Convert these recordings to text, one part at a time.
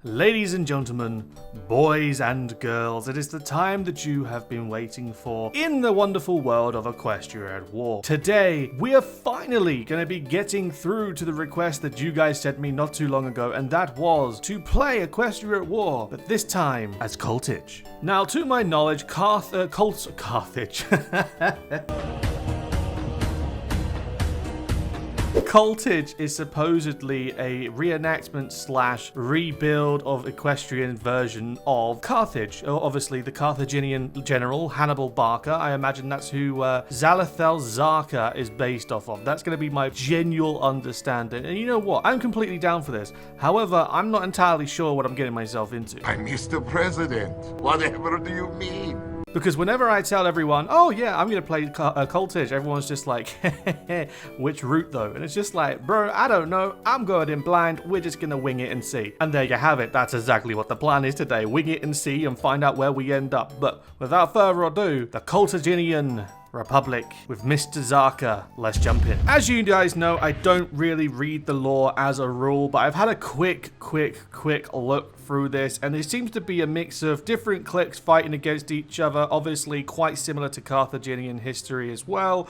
Ladies and gentlemen, boys and girls, it is the time that you have been waiting for in the wonderful world of Equestria at War. Today, we are finally going to be getting through to the request that you guys sent me not too long ago, and that was to play Equestria at War, but this time as Colthage. Now, to my knowledge, Colthage. Colthage is supposedly a reenactment slash rebuild of equestrian version of Carthage. Obviously, the Carthaginian general, Hannibal Barca. I imagine that's who Zalathel Zarka is based off of. That's going to be my genuine understanding. And you know what? I'm completely down for this. However, I'm not entirely sure what I'm getting myself into. I'm Mr. President. Whatever do you mean? Because whenever I tell everyone, oh yeah, I'm going to play Colthage, everyone's just like, which route though? And it's just like, bro, I don't know. I'm going in blind. We're just going to wing it and see. And there you have it. That's exactly what the plan is today. Wing it and see and find out where we end up. But without further ado, the Colthaginian Republic with Mr. Zarka. Let's jump in. As you guys know, I don't really read the lore as a rule, but I've had a quick look through this, and it seems to be a mix of different cliques fighting against each other, obviously quite similar to Carthaginian history as well.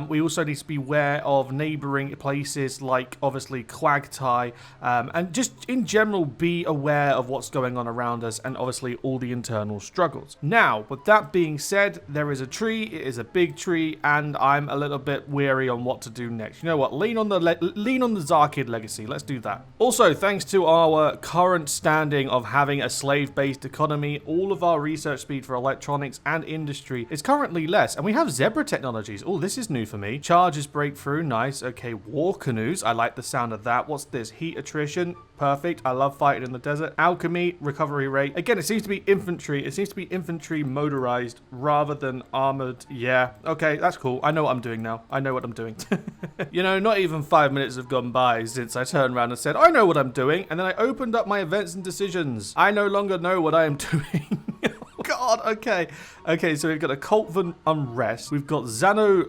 We also need to be aware of neighboring places like obviously Quagtai, and just in general be aware of what's going on around us and obviously all the internal struggles. Now, with that being said, there is a tree. It is a big tree, and I'm a little bit weary on what to do next. You know what? Lean on the Zarkid legacy. Let's do that. Also, thanks to our current standing of having a slave-based economy, all of our research speed for electronics and industry is currently less, and we have zebra technologies. Oh, this is new for me. Charges breakthrough. Nice. Okay, war canoes. I like the sound of that. What's this? Heat attrition. Perfect. I love fighting in the desert. Alchemy, recovery rate. Again, it seems to be infantry. It seems to be infantry motorized rather than armored. Yeah. Okay, that's cool. I know what I'm doing now. I know what I'm doing. You know, not even 5 minutes have gone by since I turned around and said, I know what I'm doing. And then I opened up my events and decisions. I no longer know what I am doing. God, okay. Okay, so we've got a Coltvan Unrest. We've got Xano's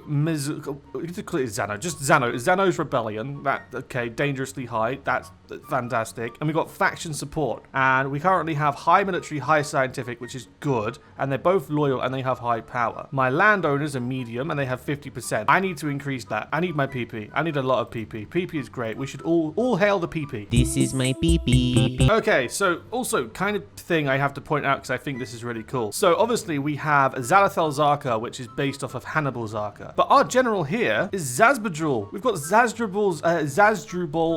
Rebellion. That, okay, dangerously high. That's fantastic. And we've got faction support. And we currently have high military, high scientific, which is good. And they're both loyal and they have high power. My landowners are medium and they have 50%. I need to increase that. I need my PP. I need a lot of PP. PP is great. We should all hail the PP. This is my PP. Okay, so also kind of thing I have to point out because I think this is really cool. So obviously we have Zalathel Zarka, which is based off of Hannibal Zarka. But our general here is Zazbadrul. We've got Zazdrubal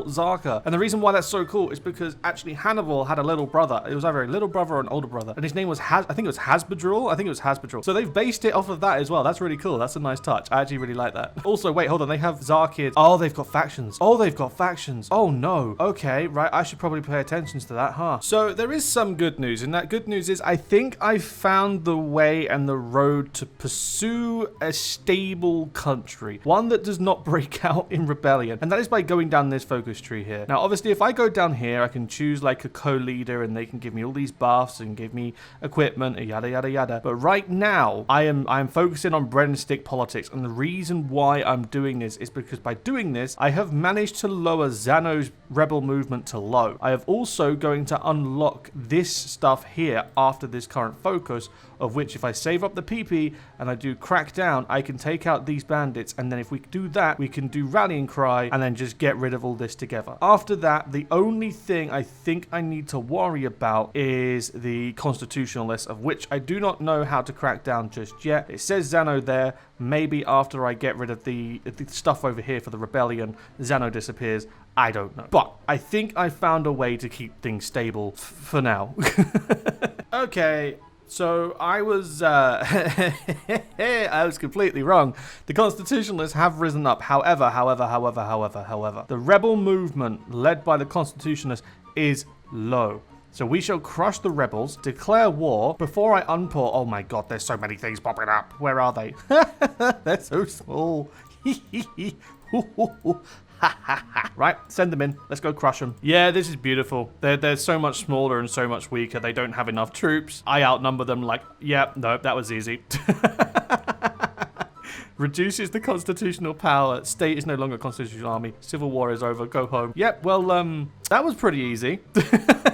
Zarka. And the reason why that's so cool is because actually Hannibal had a little brother. It was either a little brother or an older brother. And his name was I think it was Hasbadrul. So they've based it off of that as well. That's really cool. That's a nice touch. I actually really like that. Also, wait, hold on. They have Zarkids. Oh, they've got factions. Oh no. Okay, right. I should probably pay attention to that, huh? So there is some good news. And that good news is I think I've found the way and the road to pursue a stable country. One that does not break out in rebellion. And that is by going down this focus tree here. Now, obviously, if I go down here, I can choose like a co-leader and they can give me all these buffs and give me equipment, yada, yada, yada. But right now, I am focusing on bread and stick politics. And the reason why I'm doing this is because by doing this, I have managed to lower Xano's rebel movement to low. I have also going to unlock this stuff here after this current focus, of which if I save up the PP and I do crack down, I can take out these bandits, and then if we do that, we can do rallying cry and then just get rid of all this together. After that, the only thing I think I need to worry about is the constitutionalists, of which I do not know how to crack down just yet. It says Xano there. Maybe after I get rid of the stuff over here for the rebellion, Xano disappears. I don't know. But I think I found a way to keep things stable for now. Okay. So I was I was completely wrong. The constitutionalists have risen up. However, the rebel movement led by the constitutionalists is low. So we shall crush the rebels, declare war before I unport. Oh my god, there's so many things popping up. Where are they? They're so small. Right, send them in. Let's go crush them. Yeah, this is beautiful. They're so much smaller and so much weaker. They don't have enough troops. I outnumber them like, yeah, no, that was easy. Reduces the constitutional power. State is no longer a constitutional army. Civil war is over. Go home. Yep, well, that was pretty easy.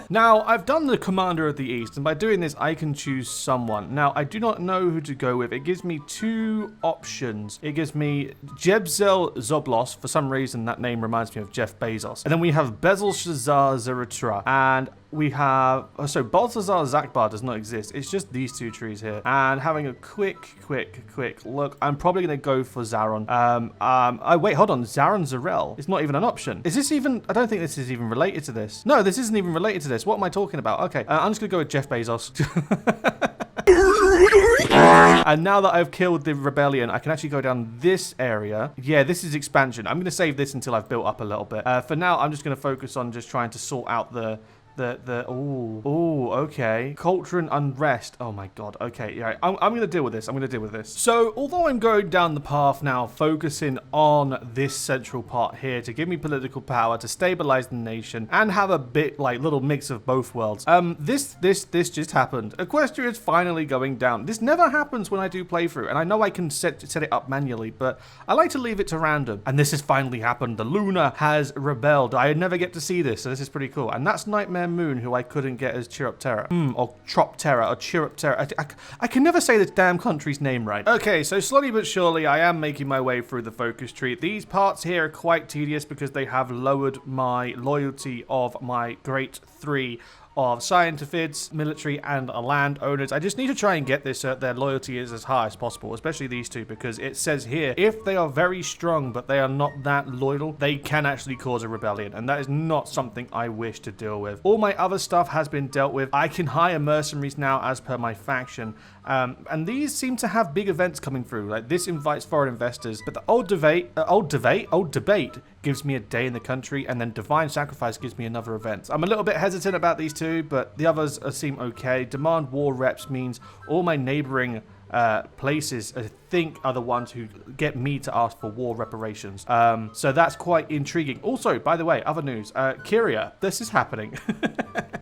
Now, I've done the Commander of the East, and by doing this, I can choose someone. Now, I do not know who to go with. It gives me two options. It gives me Jebzel Zoblos. For some reason, that name reminds me of Jeff Bezos. And then we have Bezel-Shazar Zarathustra. And we have... Oh, so, Balthazar Zakbar does not exist. It's just these two trees here. And having a quick look, I'm probably going to go for Zaron. Oh, wait, hold on. Zaron Zarel. It's not even an option. Is this even... I don't think this is even related to this. No, this isn't even related to this. What am I talking about? Okay, I'm just going to go with Jeff Bezos. And now that I've killed the rebellion, I can actually go down this area. Yeah, this is expansion. I'm going to save this until I've built up a little bit. For now, I'm just going to focus on just trying to sort out the okay. Culture and unrest. Oh my god. Okay, yeah. I'm going to deal with this. So, although I'm going down the path now, focusing on this central part here to give me political power, to stabilize the nation, and have a bit, like, little mix of both worlds. This just happened. Equestria is finally going down. This never happens when I do playthrough, and I know I can set it up manually, but I like to leave it to random. And this has finally happened. The Luna has rebelled. I never get to see this, so this is pretty cool. And that's Nightmare Moon, who I couldn't get as Chiroptera. Or Troptera, or Chiroptera. I can never say this damn country's name right. Okay, so slowly but surely, I am making my way through the focus tree. These parts here are quite tedious because they have lowered my loyalty of my great three of scientists, military, and landowners. I just need to try and get this their loyalty is as high as possible, especially these two, because it says here, if they are very strong, but they are not that loyal, they can actually cause a rebellion, and that is not something I wish to deal with. All my other stuff has been dealt with. I can hire mercenaries now as per my faction, and these seem to have big events coming through. Like, this invites foreign investors, but the old debate gives me a day in the country, and then divine sacrifice gives me another event. I'm a little bit hesitant about these two, but the others seem okay. Demand war reps means all my neighboring places, I think, are the ones who get me to ask for war reparations. So that's quite intriguing. Also, by the way, other news, Kyria, this is happening.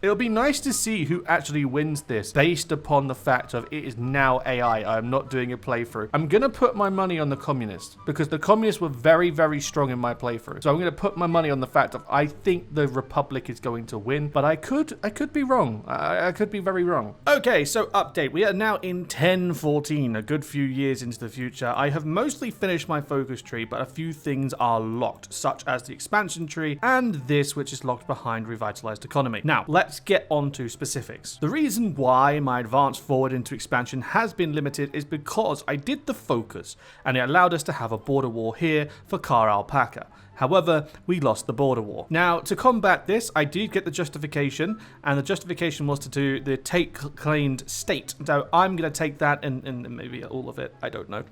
It'll be nice to see who actually wins this based upon the fact of it is now AI. I'm not doing a playthrough. I'm going to put my money on the communists because the communists were very, very strong in my playthrough. So I'm going to put my money on the fact of I think the Republic is going to win, but I could be wrong. I could be very wrong. Okay, so update. We are now in 1014, a good few years into the future. I have mostly finished my focus tree, but a few things are locked, such as the expansion tree and this, which is locked behind revitalized economy. Now, let's get on to specifics. The reason why my advance forward into expansion has been limited is because I did the focus, and it allowed us to have a border war here for Car Alpaca. However, we lost the border war. Now, to combat this, I did get the justification, and the justification was to do the take claimed state. So I'm going to take that and maybe all of it. I don't know.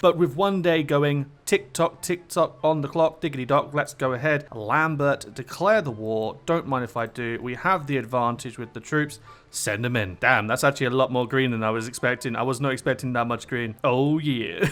But with one day going, tick-tock on the clock, diggity-dock, let's go ahead. Lambert, declare the war. Don't mind if I do. We have the advantage with the troops. Send them in. Damn, that's actually a lot more green than I was expecting. I was not expecting that much green. Oh, yeah.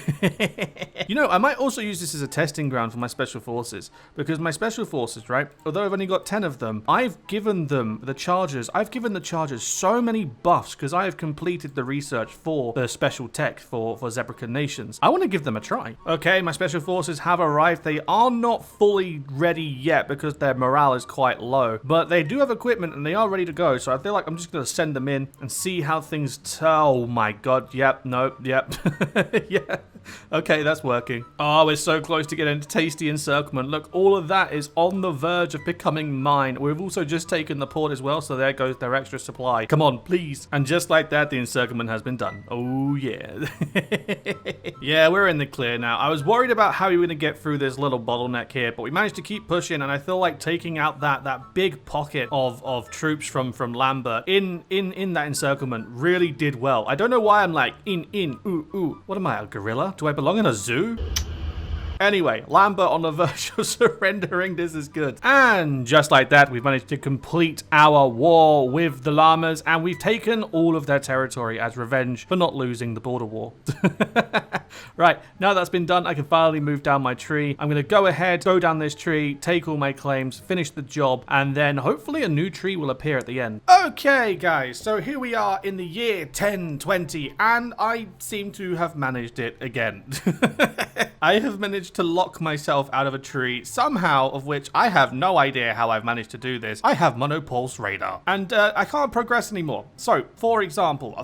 You know, I might also use this as a testing ground for my special forces, because my special forces, right, although I've only got 10 of them, I've given them the chargers. I've given the chargers so many buffs because I have completed the research for the special tech for Zebraca nations. I want to give them a try. Okay, my special forces have arrived. They are not fully ready yet because their morale is quite low, but they do have equipment and they are ready to go. So I feel like I'm just going to send them in and see how things oh my god, yep, nope, yep. Yeah, okay, that's working. Oh, we're so close to getting tasty encirclement. Look, all of that is on the verge of becoming mine. We've also just taken the port as well, so there goes their extra supply. Come on, please. And just like that, the encirclement has been done. Oh yeah. Yeah, we're in the clear now. I was worried about how we were going to get through this little bottleneck here, but we managed to keep pushing, and I feel like taking out that big pocket of troops from Lambert in that encirclement really did well. I don't know why I'm like, ooh. What am I, a gorilla? Do I belong in a zoo? Anyway, Lambert on the verge of surrendering. This is good. And just like that, we've managed to complete our war with the llamas, and we've taken all of their territory as revenge for not losing the border war. Right, now that's been done, I can finally move down my tree. I'm going to go ahead, go down this tree, take all my claims, finish the job, and then hopefully a new tree will appear at the end. Okay, guys, so here we are in the year 1020, and I seem to have managed it again. I have managed managed to lock myself out of a tree, somehow, of which I have no idea how I've managed to do this. I have monopulse radar, and I can't progress anymore. So, for example,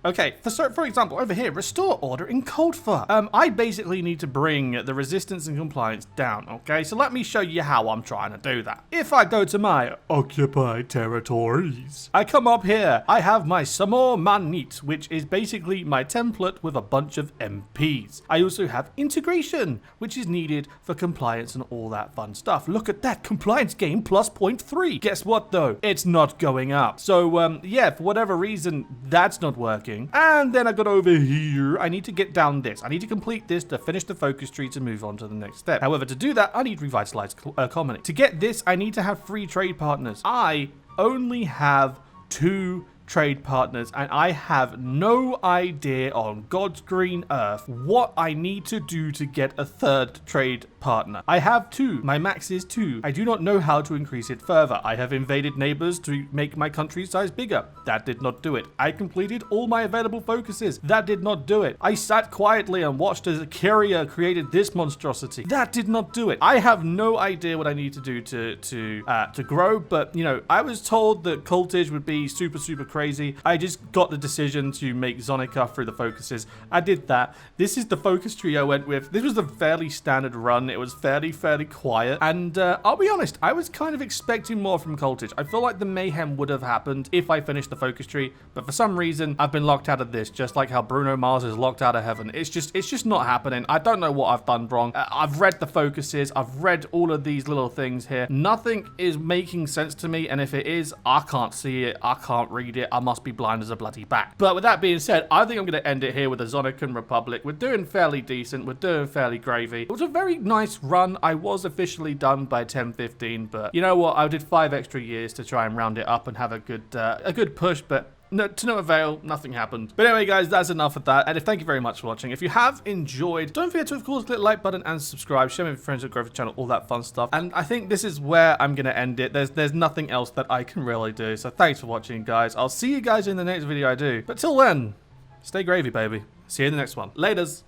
okay, for example, over here, restore order in Colthage. I basically need to bring the resistance and compliance down, okay? So let me show you how I'm trying to do that. If I go to my occupied territories, I come up here, I have my Samor Manit, which is basically my template with a bunch of MPs. I also have integration, which is needed for compliance and all that fun stuff. Look at that, compliance gain plus 0.3. Guess what though? It's not going up. So yeah, for whatever reason, that's not working. And then I got over here, I need to get down this. I need to complete this to finish the focus tree to move on to the next step. However, to do that, I need revitalized colony. To get this, I need to have 3 trade partners. I only have 2 trade partners, and I have no idea on God's green earth what I need to do to get a 3rd trade partner. I have 2. My max is 2. I do not know how to increase it further. I have invaded neighbors to make my country size bigger. That did not do it. I completed all my available focuses. That did not do it. I sat quietly and watched as a courier created this monstrosity. That did not do it. I have no idea what I need to do to grow, but you know, I was told that Colthage would be super crazy. I just got the decision to make Zonica through the focuses. I did that. This is the focus tree I went with. This was a fairly standard run. It was fairly quiet. And I'll be honest, I was kind of expecting more from Colthage. I feel like the mayhem would have happened if I finished the focus tree. But for some reason, I've been locked out of this, just like how Bruno Mars is locked out of heaven. It's just not happening. I don't know what I've done wrong. I've read the focuses. I've read all of these little things here. Nothing is making sense to me. And if it is, I can't see it. I can't read it. I must be blind as a bloody bat. But with that being said, I think I'm going to end it here with the Zonican Republic. We're doing fairly decent. We're doing fairly gravy. It was a very nice run. I was officially done by 10:15, but you know what? I did 5 extra years to try and round it up and have a good push, but no, to no avail, nothing happened. But anyway, guys, that's enough of that. And thank you very much for watching. If you have enjoyed, don't forget to, of course, click the like button and subscribe. Share with your friends, grow the channel, all that fun stuff. And I think this is where I'm going to end it. There's nothing else that I can really do. So thanks for watching, guys. I'll see you guys in the next video I do. But till then, stay gravy, baby. See you in the next one. Laters.